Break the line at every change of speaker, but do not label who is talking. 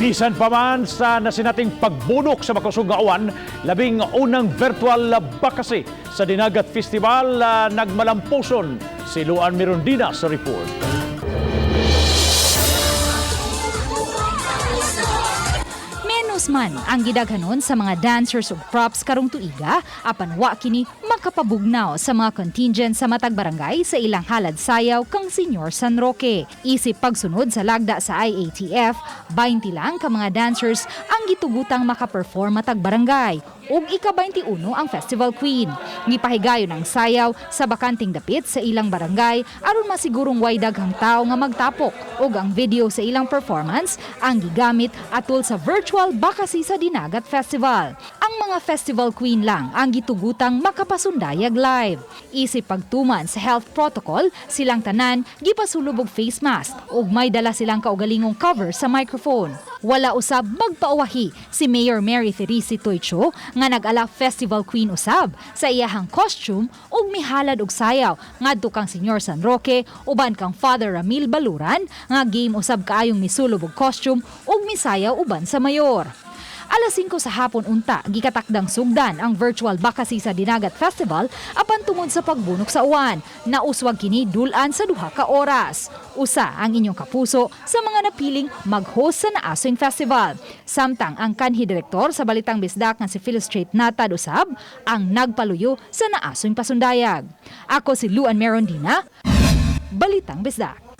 Bisan pa man sa nasinating pagbunok sa makusog nga uwan, labing unang virtual bakasi sa Dinagat Festival nagmalampuson. Si Luan Mirondina sa report.
Man ang gidaghanon sa mga dancers ug props karong tuiga apan wa kini makapabugnaw sa mga contingent sa matag barangay sa ilang halad sayaw kang Senyor San Roque. Isip pagsunod sa lagda sa IATF, 20 lang ka mga dancers ang gitugutang makaperform matag barangay ug ika-21 ang Festival Queen. Gipahigayon ang sayaw sa bakanting dapit sa ilang barangay aron masigurong way daghang tawo nga magtapok ug ang video sa ilang performance ang gigamit atol sa virtual bakasi sa Dinagat Festival. Ang mga Festival Queen lang ang gitugutang makapasundayag live. Isip pagtuman sa health protocol, silang tanan gipasulubog face mask ug may dala silang kaugalingong cover sa microphone. Wala usab magpauwahi si Mayor Mary Therese Toycho nga nag-ala Festival Queen usab sa iyahang costume ug mihalad og sayaw ngadto kang Senyor San Roque uban kang Father Ramil Baluran nga game usab kaayong misulub og costume ug misayaw uban sa mayor. Alas 5 sa hapon unta, gikatakdang sugdan ang virtual bakasi sa Dinagat Festival apan tungod sa pagbunok sa uwan. Nauswag kini dulan sa 2 ka oras. Usa ang inyong kapuso sa mga napiling mag-host sa Naaswing Festival. Samtang ang kanhi direktor sa Balitang Bisdak nga si Philostrate Natad usab ang nagpaluyo sa Naaswing Pasundayag. Ako si Luan Mirondina, Balitang Bisdak.